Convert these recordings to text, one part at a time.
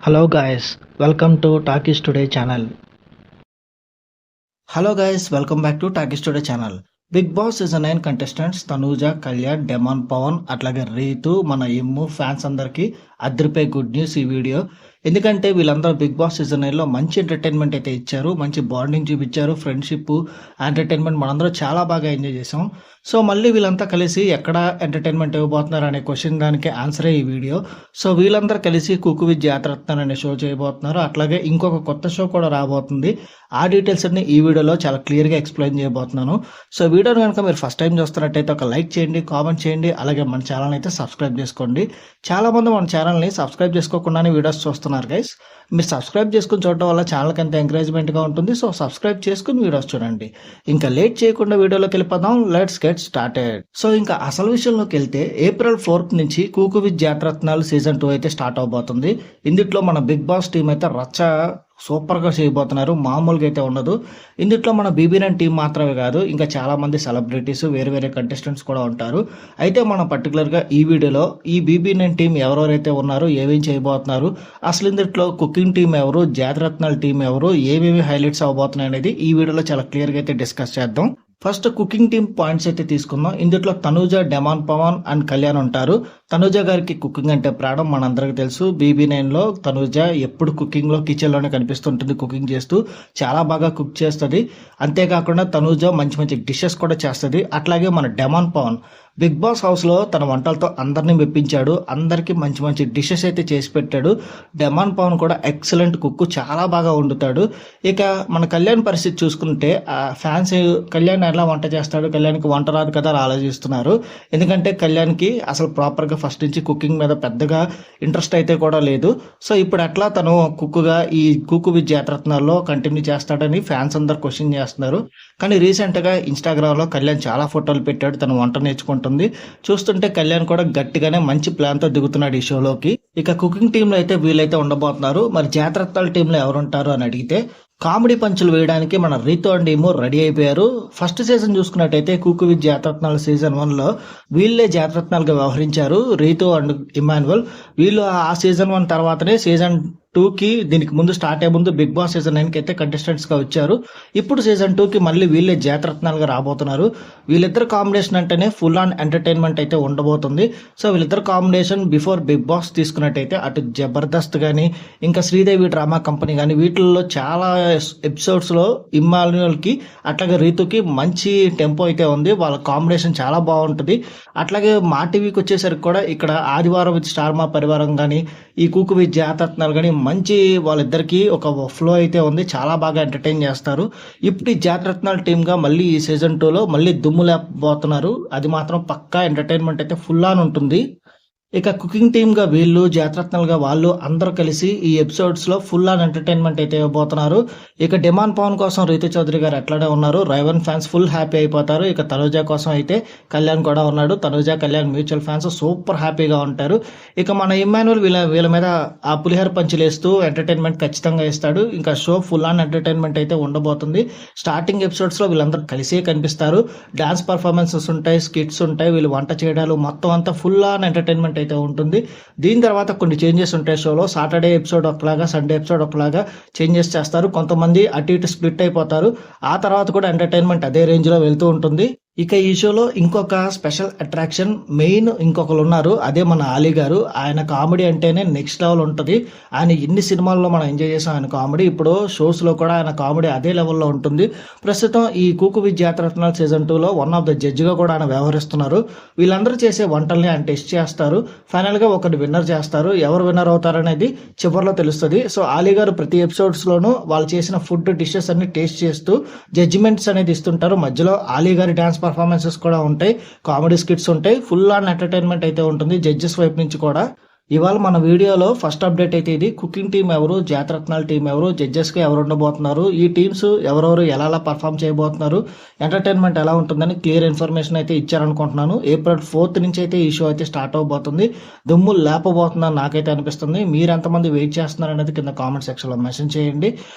Hello guys, welcome to Talkies Today channel. Hello guys, welcome back to Talkies Today channel. Bigg Boss season 9 contestants Tanuja, Kalyan, Demon Pavan అట్లాగే రీతు, మన ఇమ్ము fans అందరికీ అదిరిపోయే good news ఈ video. ఎందుకంటే వీళ్ళందరూ బిగ్ బాస్ సీజన్ 9లో మంచి ఎంటర్టైన్మెంట్ అయితే ఇచ్చారు, మంచి బాండింగ్ చూపించారు, ఫ్రెండ్షిప్ ఎంటర్టైన్మెంట్ మనందరూ చాలా బాగా ఎంజాయ్ చేసాం. సో మళ్ళీ వీళ్ళంతా కలిసి ఎక్కడ ఎంటర్టైన్మెంట్ ఇవ్వబోతున్నారు అనే క్వశ్చన్ దానికి ఆన్సరే ఈ వీడియో. సో వీళ్ళందరూ కలిసి కుక్కు విత్ జాతరత్నాలు అనే షో చేయబోతున్నారు. అట్లాగే ఇంకొక కొత్త షో కూడా రాబోతుంది. ఆ డీటెయిల్స్ అన్ని ఈ వీడియోలో చాలా క్లియర్గా ఎక్స్ప్లెయిన్ చేయబోతున్నాను. సో వీడియోని కనుక మీరు ఫస్ట్ టైం చూస్తున్నట్టయితే ఒక లైక్ చేయండి, కామెంట్ చేయండి, అలాగే మన ఛానల్ అయితే సబ్స్క్రైబ్ చేసుకోండి. చాలా మంది మన ఛానల్ని సబ్స్క్రైబ్ చేసుకోకుండానే వీడియోస్ చూస్తున్నారు గైస్. మీరు సబ్స్క్రైబ్ చేసుకుని చూడడం వల్ల ఛానల్కి ఎంత ఎంకరేజ్మెంట్గా ఉంటుంది. సో సబ్స్క్రైబ్ చేసుకుని వీడియోస్ చూడండి. ఇంకా లేట్ చేయకుండా వీడియోలోకి వెళ్ళిపోదాం. Let's get started. సో ఇంకా అసలు విషయంలోకి వెళ్తే April 4th నుంచి కుక్కు విత్ జాతరత్నాలు సీజన్ 2 అయితే స్టార్ట్ అవబోతుంది. ఇందులో మన బిగ్ బాస్ టీం అయితే రచ్చ సూపర్గా చేయబోతున్నారు, మామూలుగా అయితే ఉండదు. ఇందులో మన BB9 టీం మాత్రమే కాదు, ఇంకా చాలా మంది సెలబ్రిటీస్, వేరే వేరే కంటెస్టెంట్స్ కూడా ఉంటారు. అయితే మనం పర్టికులర్గా ఈ వీడియోలో ఈ BB9 టీం ఎవరెవరైతే ఉన్నారో, ఏమేమి చేయబోతున్నారు, అసలు ఇందులో కుకింగ్ టీం ఎవరు, జాతరత్నాల టీం ఎవరు, ఏమేమి హైలైట్స్ అవబోతున్నాయి అనేది ఈ వీడియోలో చాలా క్లియర్గా అయితే డిస్కస్ చేద్దాం. ఫస్ట్ కుకింగ్ టీమ్ పాయింట్స్ అయితే తీసుకుందాం. ఇందులో తనూజ, డెమాన్ పవన్ అండ్ కళ్యాణ్ ఉంటారు. తనూజ గారికి కుకింగ్ అంటే ప్రాణం, మనందరికీ తెలుసు. BB9లో తనూజ ఎప్పుడు కుకింగ్లో కిచెన్లోనే కనిపిస్తుంటుంది, కుకింగ్ చేస్తూ చాలా బాగా కుక్ చేస్తుంది. అంతేకాకుండా తనూజ మంచి మంచి డిషెస్ కూడా చేస్తుంది. అట్లాగే మన డెమాన్ పవన్ బిగ్ బాస్ హౌస్లో తన వంటలతో అందరినీ మెప్పించాడు, అందరికీ మంచి మంచి డిషెస్ అయితే చేసి పెట్టాడు. డెమాన్ పవన్ కూడా ఎక్సలెంట్ కుక్, చాలా బాగా వండుతాడు. ఇక మన కళ్యాణ్ పరిస్థితి చూసుకుంటే ఫ్యాన్స్ కళ్యాణ్ ఎలా వంట చేస్తాడు, కళ్యాణ్కి వంట రాదు కదా అని ఆలోచిస్తున్నారు. ఎందుకంటే కళ్యాణ్కి అసలు ప్రాపర్గా ఫస్ట్ నుంచి కుకింగ్ మీద పెద్దగా ఇంట్రెస్ట్ అయితే కూడా లేదు. సో ఇప్పుడు ఎట్లా తను కుక్గా ఈ కుక్కు విత్ జాతరత్నాల్లో కంటిన్యూ చేస్తాడని ఫ్యాన్స్ అందరు క్వశ్చన్ చేస్తున్నారు. కానీ రీసెంట్గా ఇన్స్టాగ్రామ్లో కళ్యాణ్ చాలా ఫోటోలు పెట్టాడు, తను వంట నేర్చుకుంటుంది. చూస్తుంటే కళ్యాణ్ కూడా గట్టిగానే మంచి ప్లాన్తో దిగుతున్నాడు ఈ షోలోకి. ఇక కుకింగ్ టీంలో అయితే వీళ్ళైతే ఉండబోతున్నారు. మరి జాతరత్నాల టీంలో ఎవరుంటారు అని అడిగితే కామెడీ పంచులు వేయడానికి మన రీతు అండ్ ఏమో రెడీ అయిపోయారు. ఫస్ట్ సీజన్ చూసుకున్నట్టయితే కుక్కు విత్ జాతరత్నాలు సీజన్ 1లో వీళ్ళే జాతరత్నాలుగా వ్యవహరించారు, రీతు అండ్ ఇమాన్యువల్. వీళ్ళు ఆ సీజన్ 1 తర్వాతనే సీజన్ 2కి, దీనికి ముందు స్టార్ట్ అయ్యే ముందు బిగ్ బాస్ సీజన్ 9కి అయితే కంటెస్టెంట్స్గా వచ్చారు. ఇప్పుడు సీజన్ 2కి మళ్ళీ వీళ్ళే జాతరత్నాలుగా రాబోతున్నారు. వీళ్ళిద్దరు కాంబినేషన్ అంటేనే ఫుల్ ఆన్ ఎంటర్టైన్మెంట్ అయితే ఉండబోతుంది. సో వీళ్ళిద్దరు కాంబినేషన్ బిఫోర్ బిగ్ బాస్ తీసుకున్నట్టయితే అటు జబర్దస్త్ కానీ, ఇంకా శ్రీదేవి డ్రామా కంపెనీ కానీ, వీటిల్లో చాలా ఎపిసోడ్స్లో ఇమ్మాన్యుయల్కి అట్లాగే రీతుకి మంచి టెంపో అయితే ఉంది. వాళ్ళ కాంబినేషన్ చాలా బాగుంటుంది. అట్లాగే మా టీవీకి వచ్చేసరికి కూడా ఇక్కడ ఆదివారం విత్ స్టార్ మా పరివారం కానీ, ఈ కుక్కు విత్ జాతరత్నాలు కానీ మంచి వాళ్ళిద్దరికి ఒక ఫ్లో అయితే ఉంది, చాలా బాగా ఎంటర్టైన్ చేస్తారు. ఇప్పుడు ఈ జాతరత్నాల టీమ్గా మళ్ళీ ఈ సీజన్ 2లో మళ్ళీ దుమ్ము లేకపోతున్నారు. అది మాత్రం పక్కా ఎంటర్టైన్మెంట్ అయితే ఫుల్ ఆన్ ఉంటుంది. ఇక కుకింగ్ టీమ్గా వీళ్ళు, జాతరత్నాలుగా వాళ్ళు అందరూ కలిసి ఈ ఎపిసోడ్స్లో ఫుల్ ఆన్ ఎంటర్టైన్మెంట్ అయితే ఇవ్వబోతున్నారు. ఇక డిమాండ్ పవన్ కోసం రీతు చౌదరి గారు ఎట్లానే ఉన్నారు, రైవన్ ఫ్యాన్స్ ఫుల్ హ్యాపీ అయిపోతారు. ఇక తనూజ కోసం అయితే కళ్యాణ్ కూడా ఉన్నాడు. Tanuja Kalyan mutual fans super హ్యాపీగా ఉంటారు. ఇక మన ఇమ్మాన్యుయల్ వీళ్ళ మీద ఆ పులిహోర పంచులేస్తూ ఎంటర్టైన్మెంట్ ఖచ్చితంగా ఇస్తాడు. ఇంకా షో ఫుల్ ఆన్ ఎంటర్టైన్మెంట్ అయితే ఉండబోతుంది. స్టార్టింగ్ ఎపిసోడ్స్లో వీళ్ళందరూ కలిసే కనిపిస్తారు. డాన్స్ పర్ఫార్మెన్సెస్ ఉంటాయి, స్కిట్స్ ఉంటాయి, వీళ్ళు వంట చేయడాలు మొత్తం అంతా ఫుల్ ఆన్ ఎంటర్టైన్మెంట్ అయితే ఉంటుంది. దీని తర్వాత కొన్ని చేంజెస్ ఉంటాయి షోలో. సాటర్డే ఎపిసోడ్ ఒకలాగా, సండే ఎపిసోడ్ ఒకలాగా చేంజెస్ చేస్తారు. కొంతమంది అటు ఇటు స్ప్లిట్ అయిపోతారు. ఆ తర్వాత కూడా ఎంటర్టైన్మెంట్ అదే రేంజ్లో వెళ్తూ ఉంటుంది. ఇక ఈ షోలో ఇంకొక స్పెషల్ అట్రాక్షన్, మెయిన్ ఇంకొకరు ఉన్నారు, అదే మన ఆలీ గారు. ఆయన కామెడీ అంటేనే నెక్స్ట్ లెవెల్ ఉంటుంది. ఆయన ఎన్ని సినిమాల్లో మనం ఎంజాయ్ చేసాం ఆయన కామెడీ, ఇప్పుడు షోస్లో కూడా ఆయన కామెడీ అదే లెవెల్లో ఉంటుంది. ప్రస్తుతం ఈ కుక్కు విత్ జాతరత్నాలు సీజన్ 2లో వన్ ఆఫ్ ద జడ్జిగా కూడా ఆయన వ్యవహరిస్తున్నారు. వీళ్ళందరూ చేసే వంటల్ని ఆయన టెస్ట్ చేస్తారు. ఫైనల్గా ఒకటి విన్నర్ చేస్తారు. ఎవరు విన్నర్ అవుతారనేది చివరిలో తెలుస్తుంది. సో ఆలీ గారు ప్రతి ఎపిసోడ్స్లోనూ వాళ్ళు చేసిన ఫుడ్ డిషెస్ అన్ని టేస్ట్ చేస్తూ జడ్జిమెంట్స్ అనేది ఇస్తుంటారు. మధ్యలో ఆలీ గారి డాన్స్ పర్ఫార్మెన్సెస్ కూడా ఉంటాయి, కామెడీ స్కిట్స్ ఉంటాయి, ఫుల్ ఆన్ ఎంటర్టైన్మెంట్ అయితే ఉంటుంది జడ్జెస్ వైపు నుంచి కూడా. ఇవాళ మన వీడియోలో ఫస్ట్ అప్డేట్ అయితే ఇది. కుకింగ్ టీం ఎవరు, జాతరత్నాల టీం ఎవరు, జడ్జెస్గా ఎవరు ఉండబోతున్నారు, ఈ టీమ్స్ ఎవరెవరు ఎలా పర్ఫామ్ చేయబోతున్నారు, ఎంటర్టైన్మెంట్ ఎలా ఉంటుందని క్లియర్ ఇన్ఫర్మేషన్ అయితే ఇచ్చారనుకుంటున్నాను. April 4th నుంచి అయితే ఈ షో అయితే స్టార్ట్ అవబోతుంది. దుమ్ము లేపబోతుందని నాకైతే అనిపిస్తుంది. మీరు ఎంతమంది వెయిట్ చేస్తున్నారు అనేది కింద కామెంట్ సెక్షన్లో మెన్షన్ చేయండి.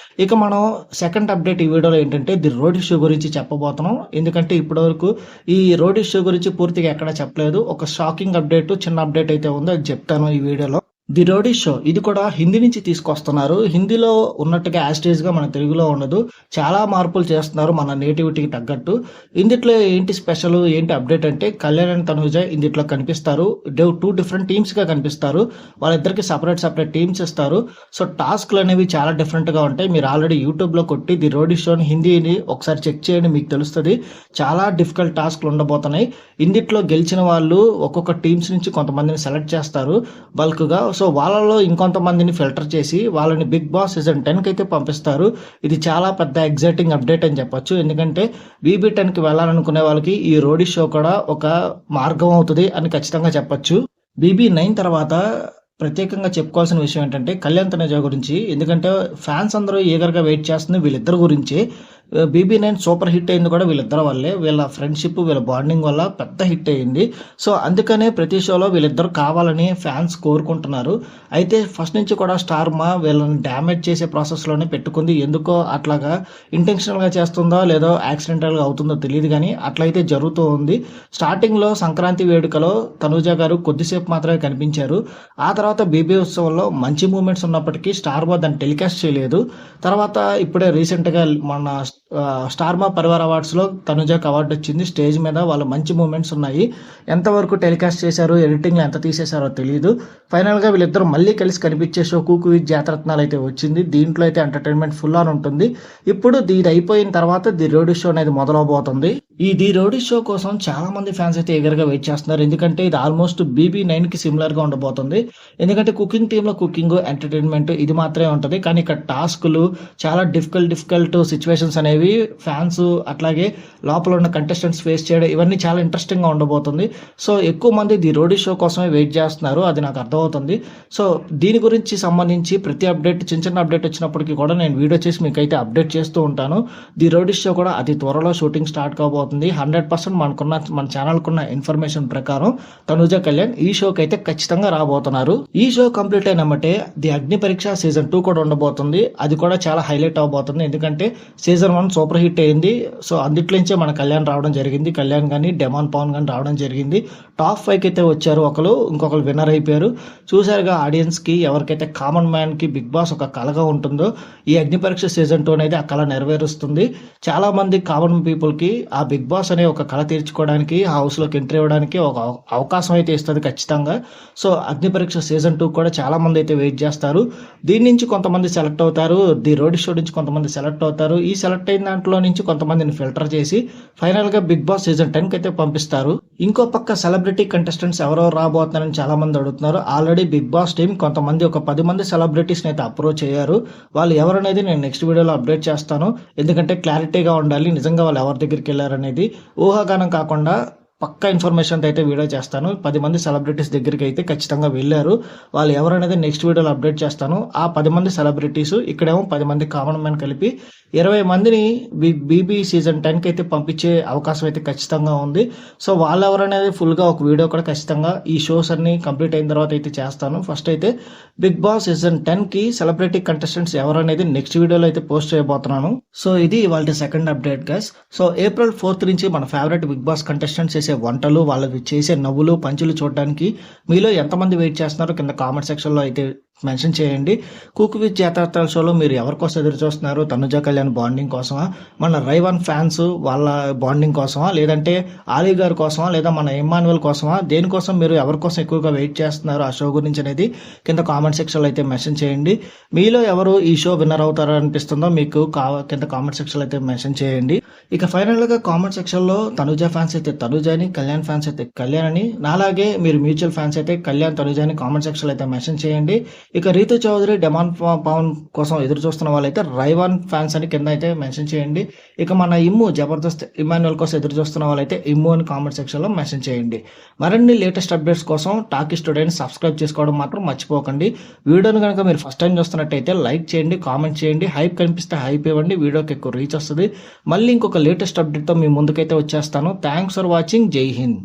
ఇక మనం సెకండ్ అప్డేట్ ఈ వీడియోలో ఏంటంటే ది రోడ్ ఇష్యూ గురించి చెప్పబోతున్నాం. ఎందుకంటే ఇప్పటివరకు ఈ రోడ్ ఇష్యూ గురించి పూర్తిగా ఎక్కడ చెప్పలేదు. ఒక షాకింగ్ అప్డేట్, చిన్న అప్డేట్ అయితే ఉందో అది చెప్తాను ఈ వీడియోలో. ది రోడీ షో ఇది కూడా హిందీ నుంచి తీసుకొస్తున్నారు. హిందీలో ఉన్నట్టుగా యాస్టేజ్గా మన తెలుగులో ఉండదు. చాలా మార్పులు చేస్తున్నారు మన నేటివిటీకి తగ్గట్టు. ఇందుట్లో ఏంటి స్పెషల్, ఏంటి అప్డేట్ అంటే కళ్యాణ్ అండ్ తనూజ ఇందుట్లో కనిపిస్తారు. 2 డిఫరెంట్ టీమ్స్గా కనిపిస్తారు. వాళ్ళిద్దరికి సపరేట్ టీమ్స్ ఇస్తారు. సో టాస్క్లు అనేవి చాలా డిఫరెంట్గా ఉంటాయి. మీరు ఆల్రెడీ యూట్యూబ్లో కొట్టి ది రోడీ షోని హిందీని ఒకసారి చెక్ చేయండి, మీకు తెలుస్తుంది. చాలా డిఫికల్ట్ టాస్క్లు ఉండబోతున్నాయి. ఇందుట్లో గెలిచిన వాళ్ళు ఒక్కొక్క టీమ్స్ నుంచి కొంతమందిని సెలెక్ట్ చేస్తారు బల్క్గా. సో వాళ్ళలో ఇంకొంతమందిని ఫిల్టర్ చేసి వాళ్ళని బిగ్ బాస్ సీజన్ 10కి అయితే పంపిస్తారు. ఇది చాలా పెద్ద ఎగ్జైటింగ్ అప్డేట్ అని చెప్పొచ్చు. ఎందుకంటే బీబీ 10కి వెళ్ళాలనుకునే వాళ్ళకి ఈ రోడీ షో కూడా ఒక మార్గం అవుతుంది అని ఖచ్చితంగా చెప్పొచ్చు. బీబీ 9 తర్వాత ప్రత్యేకంగా చెప్పుకోవాల్సిన విషయం ఏంటంటే కళ్యాణ్ తనుజ గురించి. ఎందుకంటే ఫ్యాన్స్ అందరూ ఈగర్గా వెయిట్ చేస్తుంది వీళ్ళిద్దరు గురించి. బీబీ 9 సూపర్ హిట్ అయింది కూడా వీళ్ళిద్దరి వల్లే. వీళ్ళ ఫ్రెండ్షిప్, వీళ్ళ బాండింగ్ వల్ల పెద్ద హిట్ అయింది. సో అందుకనే ప్రతి షోలో వీళ్ళిద్దరు కావాలని ఫ్యాన్స్ కోరుకుంటున్నారు. అయితే ఫస్ట్ నుంచి కూడా స్టార్మా వీళ్ళని డ్యామేజ్ చేసే ప్రాసెస్లోనే పెట్టుకుంది. ఎందుకో అట్లాగా ఇంటెన్షనల్గా చేస్తుందో లేదో యాక్సిడెంటల్గా అవుతుందో తెలియదు, కానీ అట్లయితే జరుగుతూ ఉంది. స్టార్టింగ్లో సంక్రాంతి వేడుకలో తనూజ గారు కొద్దిసేపు మాత్రమే కనిపించారు. ఆ తర్వాత బీబీ ఉత్సవంలో మంచి మూమెంట్స్ ఉన్నప్పటికీ స్టార్మా దాన్ని టెలికాస్ట్ చేయలేదు. తర్వాత ఇప్పుడే రీసెంట్గా మన స్టార్మా పరివార్ అవార్డ్స్లో తనుజాకి అవార్డు వచ్చింది. స్టేజ్ మీద వాళ్ళ మంచి మూమెంట్స్ ఉన్నాయి. ఎంతవరకు టెలికాస్ట్ చేశారు, ఎడిటింగ్లో ఎంత తీసేశారో తెలియదు. ఫైనల్గా వీళ్ళిద్దరు మళ్ళీ కలిసి కనిపించే షో కూకు విత్ జాతరత్నాలు అయితే వచ్చింది. దీంట్లో అయితే ఎంటర్టైన్మెంట్ ఫుల్ ఆన్ ఉంటుంది. ఇప్పుడు ఇది అయిపోయిన తర్వాత ది రోడీ షో అనేది మొదలవబోతుంది. ఈ ది రోడీ షో కోసం చాలా మంది ఫ్యాన్స్ అయితే ఎగరగా వెయిట్ చేస్తున్నారు. ఎందుకంటే ఇది ఆల్మోస్ట్ బీబీ 9కి సిమిలర్గా ఉండబోతుంది. ఎందుకంటే కుకింగ్ టీంలో కుకింగ్, ఎంటర్టైన్మెంట్ ఇది మాత్రమే ఉంటుంది. కానీ ఇక్కడ టాస్కులు చాలా డిఫికల్ట్ సిచ్యువేషన్స్ అనేవి ఫ్యాన్స్ అట్లాగే లోపల ఉన్న కంటెస్టెంట్స్ ఫేస్ చేయడం ఇవన్నీ చాలా ఇంట్రెస్టింగ్గా ఉండబోతుంది. సో ఎక్కువ మంది ది రోడీ షో కోసమే వెయిట్ చేస్తున్నారు, అది నాకు అర్థమవుతుంది. సో దీని గురించి సంబంధించి ప్రతి అప్డేట్, చిన్న అప్డేట్ వచ్చినప్పటికీ కూడా నేను వీడియో చేసి మీకైతే అప్డేట్ చేస్తూ ఉంటాను. ది రోడీ షో కూడా అతి త్వరలో షూటింగ్ స్టార్ట్ కాబోతుంది. 100% మన ఛానల్కున్న ఇన్ఫర్మేషన్ ప్రకారం తనుజ కళ్యాణ్ ఈ షోకి అయితే ఖచ్చితంగా రాబోతున్నారు. ఈ షో కంప్లీట్ అయినమ్మటే ది అగ్ని పరీక్ష సీజన్ 2 కూడా ఉండబోతుంది. అది కూడా చాలా హైలైట్ అవబోతుంది. ఎందుకంటే సీజన్ 1 సూపర్ హిట్ అయింది. సో అందుట్లోంచే మన కళ్యాణ్ రావడం జరిగింది. కళ్యాణ్ కానీ డెమాన్ పవన్ కానీ రావడం జరిగింది. టాప్ 5కి అయితే వచ్చారు. ఇంకొకరు విన్నర్ అయిపోయారు. చూసారుగా ఆడియన్స్కి, ఎవరికైతే కామన్ మ్యాన్కి బిగ్ బాస్ ఒక కళగా ఉంటుందో ఈ అగ్ని పరీక్ష సీజన్ 2 అనేది ఆ కళ నెరవేరుస్తుంది. చాలా మంది కామన్ పీపుల్కి ఆ బిగ్ బాస్ అనే ఒక కళ తీర్చుకోవడానికి, ఆ హౌస్లోకి ఎంట్రీ అవ్వడానికి ఒక అవకాశం అయితే ఇస్తుంది ఖచ్చితంగా. సో అగ్ని పరీక్ష సీజన్ 2 కూడా చాలా మంది అయితే వెయిట్ చేస్తారు. దీని నుంచి కొంతమంది సెలెక్ట్ అవుతారు, ది రోడ్ షో నుంచి కొంతమంది సెలెక్ట్ అవుతారు. ఈ సెలెక్ట్ అయిన దాంట్లో నుంచి కొంతమందిని ఫిల్టర్ చేసి ఫైనల్గా బిగ్ బాస్ సీజన్ 10కి అయితే పంపిస్తారు. ఇంకో పక్క సెలబ్రిటీ కంటెస్టెంట్స్ ఎవరెవరు రాబోతున్నారని చాలా మంది అడుగుతున్నారు. ఆల్రెడీ బిగ్ బాస్ టీం కొంతమంది, ఒక 10 మంది సెలబ్రిటీస్ని అయితే అప్రోచ్ అయ్యారు. వాళ్ళు ఎవరనేది నేను నెక్స్ట్ వీడియోలో అప్డేట్ చేస్తాను. ఎందుకంటే క్లారిటీగా ఉండాలి, నిజంగా వాళ్ళు ఎవరి దగ్గరికి వెళ్ళారనేది ఊహాగానం కాకుండా పక్కా ఇన్ఫర్మేషన్ అయితే వీడియో చేస్తాను. 10 మంది సెలబ్రిటీస్ దగ్గరికి అయితే ఖచ్చితంగా వెళ్ళారు. వాళ్ళు ఎవరనేది నెక్స్ట్ వీడియోలో అప్డేట్ చేస్తాను. ఆ 10 మంది సెలబ్రిటీస్, ఇక్కడేమో 10 మంది కామన్ మ్యాన్ కలిపి 20 మందిని బీబీ సీజన్ 10కి అయితే పంపించే అవకాశం అయితే ఖచ్చితంగా ఉంది. సో వాళ్ళు ఎవరనేది ఫుల్గా ఒక వీడియో కూడా ఖచ్చితంగా ఈ షోస్ అన్ని కంప్లీట్ అయిన తర్వాత అయితే చేస్తాను. ఫస్ట్ అయితే బిగ్ బాస్ సీజన్ 10కి సెలబ్రిటీ కంటెస్టెంట్స్ ఎవరనేది నెక్స్ట్ వీడియోలో అయితే పోస్ట్ చేయబోతున్నాను. సో ఇది వాళ్ళ second update guys. So April 4th నుంచి మన ఫేవరెట్ బిగ్ బాస్ కంటెస్టెంట్స్ చేసే వంటలు, వాళ్ళకి చేసే నవ్వులు పంచులు చూడడానికి మీలో ఎంతమంది వెయిట్ చేస్తున్నారో కింద కామెంట్ సెక్షన్లో అయితే మెన్షన్ చేయండి. కుక్ విత్ జాతరత్నాల షోలో మీరు ఎవరి కోసం ఎదురు చూస్తున్నారు? తనుజ కళ్యాణ్ బాండింగ్ కోసమా, మన రైవన్ ఫ్యాన్స్ వాళ్ళ బాండింగ్ కోసమా, లేదంటే ఆలీ గారి కోసమా, లేదా మన ఇమ్మాన్యువల్ కోసమా? దేనికోసం మీరు ఎవరి కోసం ఎక్కువగా వెయిట్ చేస్తున్నారు ఆ షో గురించి అనేది కింద కామెంట్ సెక్షన్లో అయితే మెన్షన్ చేయండి. మీలో ఎవరు ఈ షో విన్నర్ అవుతారో అనిపిస్తుందో మీకు కింద కామెంట్ సెక్షన్లో అయితే మెన్షన్ చేయండి. ఇక ఫైనల్గా కామెంట్ సెక్షన్లో తనుజ ఫ్యాన్స్ అయితే తనుజని, కళ్యాణ్ ఫ్యాన్స్ అయితే కళ్యాణ్ అని, నాలాగే మీరు మ్యూచువల్ ఫ్యాన్స్ అయితే కళ్యాణ్ తనుజని కామెంట్ సెక్షన్లో అయితే మెన్షన్ చేయండి. ఇక రీతు చౌదరి, డెమాన్ పవన్ కోసం ఎదురు చూస్తున్న వాళ్ళైతే రైవాన్ ఫ్యాన్స్ అని కింద అయితే మెన్షన్ చేయండి. ఇక మన ఇమ్ము జబర్దస్త్ ఇమాన్యువల్ కోసం ఎదురు చూస్తున్న వాళ్ళైతే ఇమ్ము అని కామెంట్ సెక్షన్లో మెన్షన్ చేయండి. మరిన్ని లేటెస్ట్ అప్డేట్స్ కోసం టాకీ స్టూడియోని సబ్స్క్రైబ్ చేసుకోవడం మాత్రం మర్చిపోకండి. వీడియోని కనుక మీరు ఫస్ట్ టైం చూస్తున్నట్టయితే లైక్ చేయండి, కామెంట్ చేయండి, హైప్ కనిపిస్తే హైప్ ఇవ్వండి, వీడియోకి ఎక్కువ రీచ్ వస్తుంది. మళ్ళీ ఇంకొక లేటెస్ట్ అప్డేట్తో మీ ముందుకైతే వచ్చేస్తాను. Thanks for watching. జై హింద్.